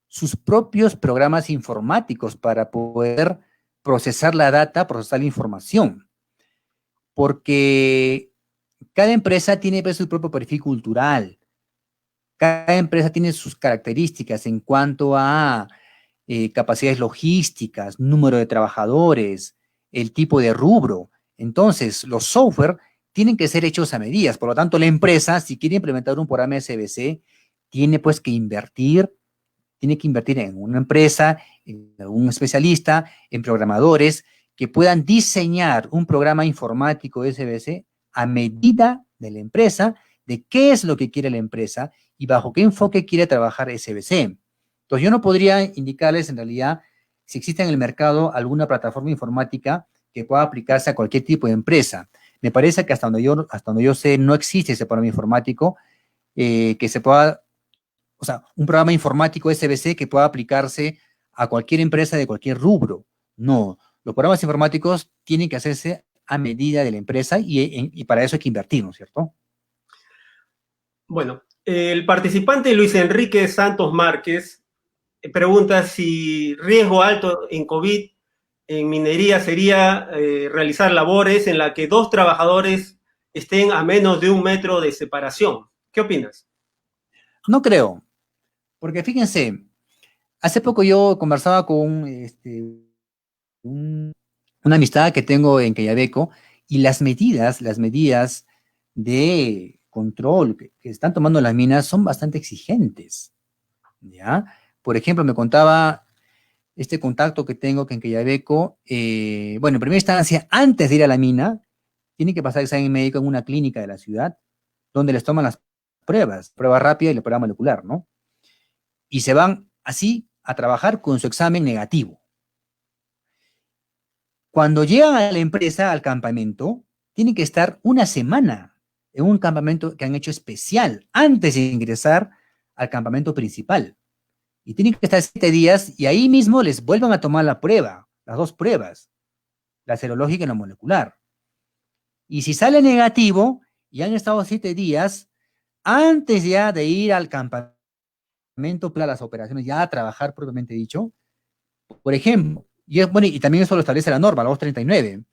B: sus propios programas informáticos para poder procesar la data, procesar la información. Porque cada empresa tiene pues, su propio perfil cultural. Cada empresa tiene sus características en cuanto a capacidades logísticas, número de trabajadores, el tipo de rubro. Entonces, los software tienen que ser hechos a medidas. Por lo tanto, la empresa, si quiere implementar un programa SBC, tiene pues que invertir en una empresa, en un especialista, en programadores que puedan diseñar un programa informático SBC a medida de la empresa, de qué es lo que quiere la empresa y bajo qué enfoque quiere trabajar SBC. Entonces, yo no podría indicarles en realidad si existe en el mercado alguna plataforma informática que pueda aplicarse a cualquier tipo de empresa. Me parece que hasta donde yo sé no existe ese programa informático que se pueda, o sea, un programa informático SBC que pueda aplicarse a cualquier empresa de cualquier rubro. No, los programas informáticos tienen que hacerse a medida de la empresa y para eso hay que invertir, ¿no es cierto?
A: Bueno, el participante Luis Enrique Santos Márquez pregunta si riesgo alto en COVID en minería sería realizar labores en la que dos trabajadores estén a menos de 1 metro de separación. ¿Qué opinas?
B: No creo, porque fíjense, hace poco yo conversaba con una amistad que tengo en Quellaveco y las medidas de control que están tomando las minas son bastante exigentes, ¿ya? Por ejemplo, me contaba este contacto que tengo que en Quellaveco, bueno, en primera instancia, antes de ir a la mina, tienen que pasar examen médico en una clínica de la ciudad, donde les toman las prueba rápida y la prueba molecular, ¿no? Y se van así a trabajar con su examen negativo. Cuando llegan a la empresa, al campamento, tienen que estar una semana en un campamento que han hecho especial antes de ingresar al campamento principal. Y tienen que estar 7 días y ahí mismo les vuelvan a tomar la prueba, las dos pruebas, la serológica y la molecular. Y si sale negativo y han estado 7 días, antes ya de ir al campamento para las operaciones, ya a trabajar propiamente dicho, por ejemplo, y también eso lo establece la norma, la 239,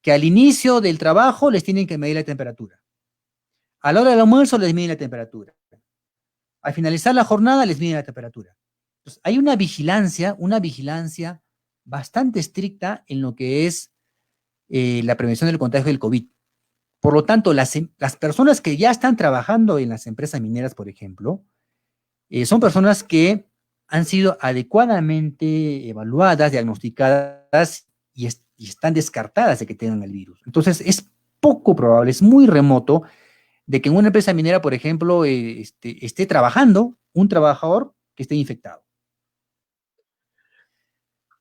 B: que al inicio del trabajo les tienen que medir la temperatura. A la hora del almuerzo les miden la temperatura. Al finalizar la jornada les miden la temperatura. Entonces, hay una vigilancia bastante estricta en lo que es la prevención del contagio del COVID. Por lo tanto, las personas que ya están trabajando en las empresas mineras, por ejemplo, son personas que han sido adecuadamente evaluadas, diagnosticadas y están descartadas de que tengan el virus. Entonces, es poco probable, es muy remoto de que en una empresa minera, por ejemplo, esté trabajando un trabajador que esté infectado.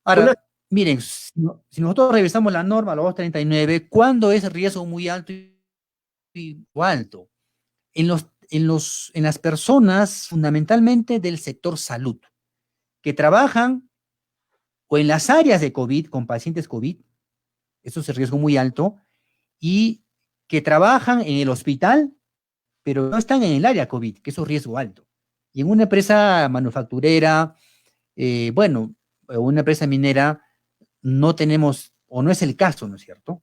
B: Ahora, miren, si nosotros revisamos la norma, la 239, ¿cuándo es riesgo muy alto y alto? En las personas fundamentalmente del sector salud, que trabajan o en las áreas de COVID, con pacientes COVID, eso es el riesgo muy alto, y que trabajan en el hospital, pero no están en el área COVID, que eso es riesgo alto. Y en una empresa manufacturera, bueno, una empresa minera, no tenemos, o no es el caso, ¿no es cierto?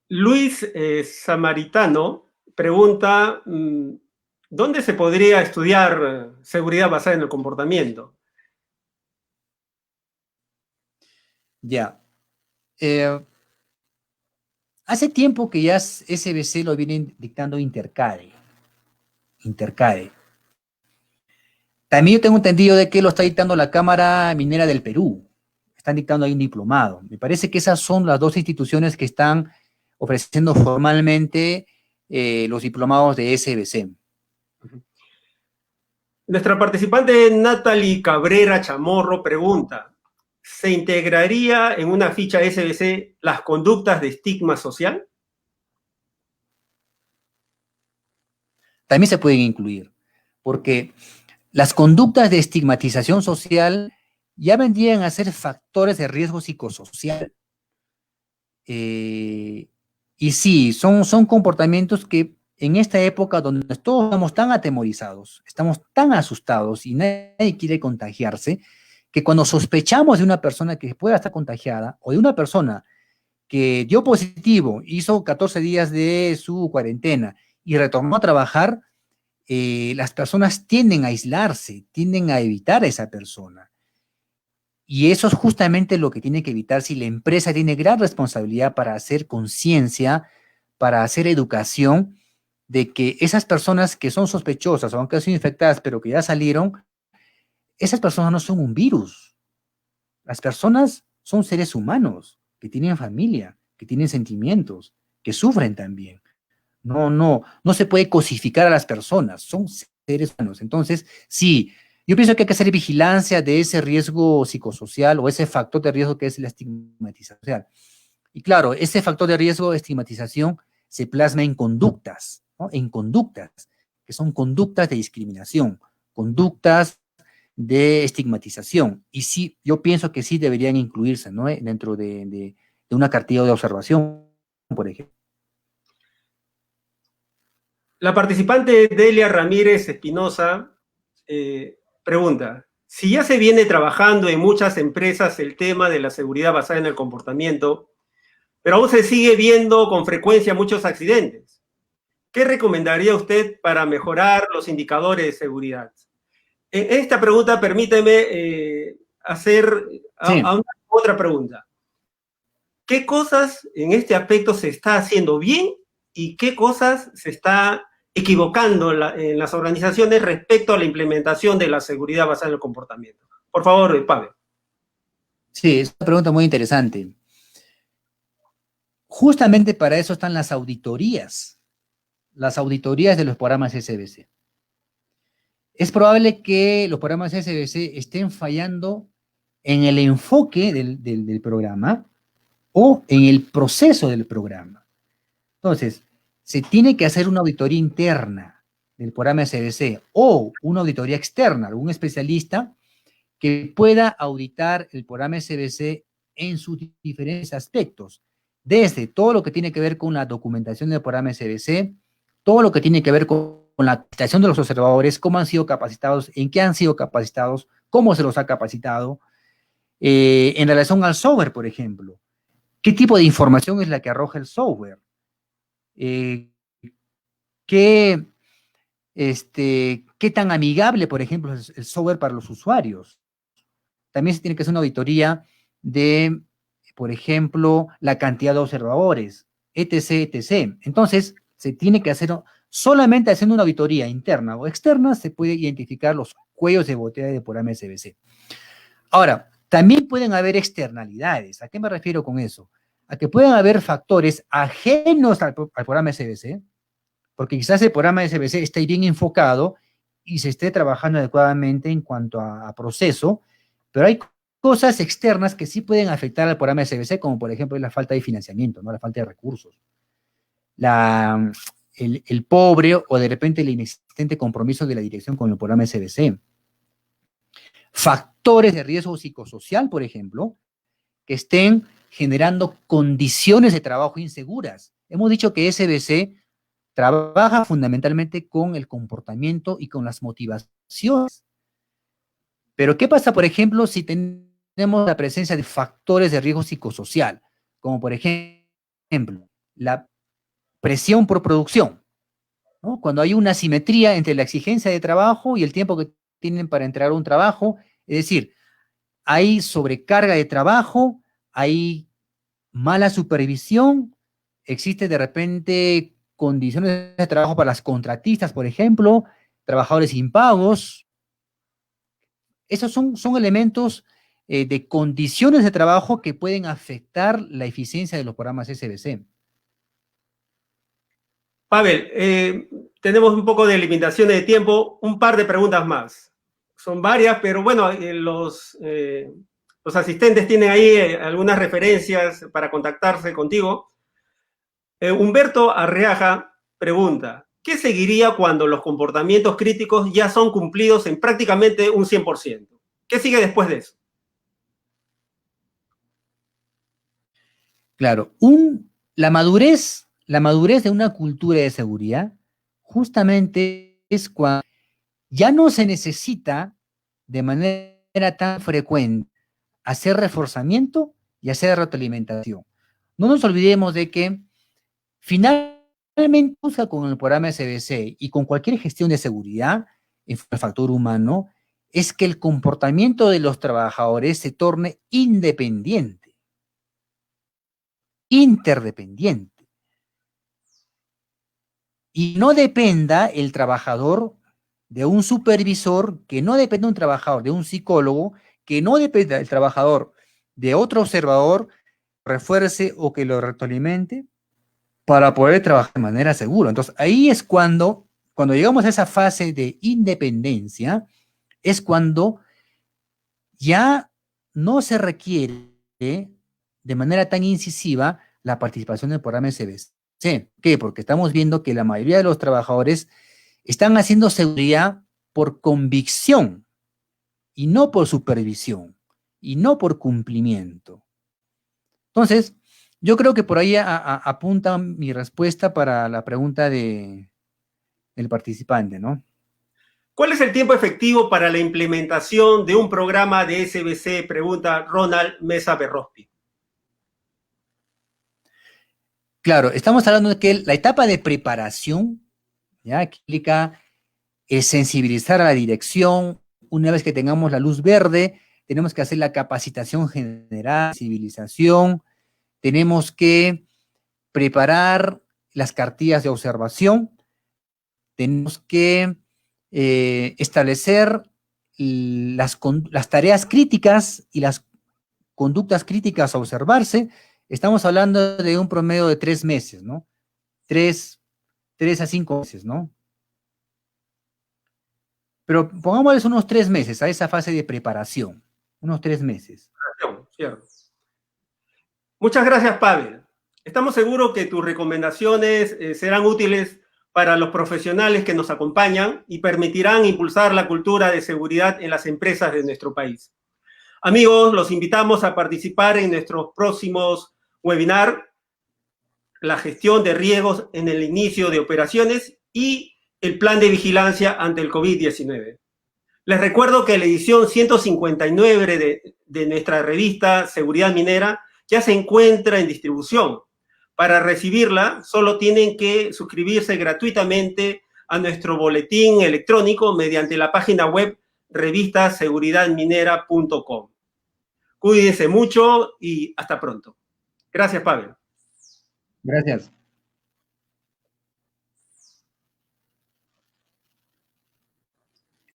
A: Luis Samaritano pregunta, ¿dónde se podría estudiar seguridad basada en el comportamiento?
B: Ya. Hace tiempo que ya SBC lo vienen dictando Intercade. También yo tengo entendido de que lo está dictando la Cámara Minera del Perú. Están dictando ahí un diplomado. Me parece que esas son las dos instituciones que están ofreciendo formalmente los diplomados de SBC.
A: Nuestra participante Natalie Cabrera Chamorro pregunta, ¿se integraría en una ficha SBC las conductas de estigma social?
B: También se pueden incluir, porque las conductas de estigmatización social ya vendrían a ser factores de riesgo psicosocial. Y sí, son comportamientos que en esta época donde todos estamos tan atemorizados, estamos tan asustados y nadie quiere contagiarse, que cuando sospechamos de una persona que pueda estar contagiada o de una persona que dio positivo, hizo 14 días de su cuarentena y retornó a trabajar, las personas tienden a aislarse, tienden a evitar a esa persona. Y eso es justamente lo que tiene que evitar si la empresa tiene gran responsabilidad para hacer conciencia, para hacer educación, de que esas personas que son sospechosas, o aunque han sido infectadas, pero que ya salieron, esas personas no son un virus. Las personas son seres humanos, que tienen familia, que tienen sentimientos, que sufren también. No se puede cosificar a las personas, son seres humanos. Entonces, sí, yo pienso que hay que hacer vigilancia de ese riesgo psicosocial o ese factor de riesgo que es la estigmatización social. Y claro, ese factor de riesgo de estigmatización se plasma en conductas, ¿no? En conductas, que son conductas de discriminación, conductas de estigmatización. Y sí, yo pienso que sí deberían incluirse, ¿no? Dentro de una cartilla de observación, por ejemplo.
A: La participante Delia Ramírez Espinosa pregunta, si ya se viene trabajando en muchas empresas el tema de la seguridad basada en el comportamiento, pero aún se sigue viendo con frecuencia muchos accidentes, ¿qué recomendaría usted para mejorar los indicadores de seguridad? En esta pregunta permíteme hacer otra pregunta. ¿Qué cosas en este aspecto se está haciendo bien y qué cosas se está equivocando en las organizaciones respecto a la implementación de la seguridad basada en el comportamiento? Por favor, Pavel.
B: Sí, es una pregunta muy interesante. Justamente para eso están las auditorías de los programas SBC. Es probable que los programas SBC estén fallando en el enfoque del programa o en el proceso del programa. Entonces, se tiene que hacer una auditoría interna del programa SBC o una auditoría externa, algún especialista que pueda auditar el programa SBC en sus diferentes aspectos, desde todo lo que tiene que ver con la documentación del programa SBC, todo lo que tiene que ver con la capacitación de los observadores, cómo han sido capacitados, en qué han sido capacitados, cómo se los ha capacitado, en relación al software, por ejemplo. ¿Qué tipo de información es la que arroja el software? qué, qué tan amigable, por ejemplo, es el software para los usuarios. También se tiene que hacer una auditoría de, por ejemplo, la cantidad de observadores, etc., etc. Entonces, se tiene que hacer, solamente haciendo una auditoría interna o externa, se puede identificar los cuellos de botella del programa SBC. Ahora, también pueden haber externalidades. ¿A qué me refiero con eso? A que pueden haber factores ajenos al programa SBC, porque quizás el programa SBC esté bien enfocado y se esté trabajando adecuadamente en cuanto a proceso, pero hay cosas externas que sí pueden afectar al programa SBC, como por ejemplo la falta de financiamiento, ¿no? La falta de recursos, el pobre o de repente el inexistente compromiso de la dirección con el programa SBC. Factores de riesgo psicosocial, por ejemplo, que estén generando condiciones de trabajo inseguras. Hemos dicho que SBC trabaja fundamentalmente con el comportamiento y con las motivaciones. Pero ¿qué pasa, por ejemplo, si tenemos la presencia de factores de riesgo psicosocial, como por ejemplo la presión por producción, ¿no? Cuando hay una asimetría entre la exigencia de trabajo y el tiempo que tienen para entregar un trabajo, es decir, hay sobrecarga de trabajo, hay mala supervisión, existe de repente condiciones de trabajo para las contratistas, por ejemplo, trabajadores impagos. Esos son elementos de condiciones de trabajo que pueden afectar la eficiencia de los programas SBC.
A: Pavel, tenemos un poco de limitaciones de tiempo, un par de preguntas más. Son varias, pero bueno, los asistentes tienen ahí algunas referencias para contactarse contigo. Humberto Arriaga pregunta, ¿qué seguiría cuando los comportamientos críticos ya son cumplidos en prácticamente un 100%? ¿Qué sigue después de eso?
B: Claro, la madurez de una cultura de seguridad justamente es cuando ya no se necesita de manera tan frecuente hacer reforzamiento y hacer retroalimentación. No nos olvidemos de que finalmente con el programa SBC y con cualquier gestión de seguridad en el factor humano es que el comportamiento de los trabajadores se torne independiente, interdependiente, y no dependa el trabajador de un supervisor, que no dependa un trabajador de un psicólogo, que no dependa el trabajador de otro observador, refuerce o que lo retroalimente para poder trabajar de manera segura. Entonces, ahí es cuando llegamos a esa fase de independencia, es cuando ya no se requiere de manera tan incisiva la participación del programa SBC. ¿Qué? Porque estamos viendo que la mayoría de los trabajadores están haciendo seguridad por convicción y no por supervisión y no por cumplimiento. Entonces, yo creo que por ahí apunta mi respuesta para la pregunta del participante, ¿no?
A: ¿Cuál es el tiempo efectivo para la implementación de un programa de SBC? Pregunta Ronald Mesa Berrospi.
B: Claro, estamos hablando de que la etapa de preparación, ¿ya? Que implica sensibilizar a la dirección. Una vez que tengamos la luz verde, tenemos que hacer la capacitación general, sensibilización, tenemos que preparar las cartillas de observación, tenemos que establecer las tareas críticas y las conductas críticas a observarse. Estamos hablando de un promedio de 3 meses, ¿no? 3 a 5 meses, ¿no? Pero pongámosles unos 3 meses a esa fase de preparación, unos 3 meses.
A: Cierto. Muchas gracias, Pavel. Estamos seguros que tus recomendaciones serán útiles para los profesionales que nos acompañan y permitirán impulsar la cultura de seguridad en las empresas de nuestro país. Amigos, los invitamos a participar en nuestros próximos webinars, la gestión de riesgos en el inicio de operaciones y el plan de vigilancia ante el COVID-19. Les recuerdo que la edición 159 de nuestra revista Seguridad Minera ya se encuentra en distribución. Para recibirla, solo tienen que suscribirse gratuitamente a nuestro boletín electrónico mediante la página web revistaseguridadminera.com. Cuídense mucho y hasta pronto. Gracias, Pavel.
B: Gracias.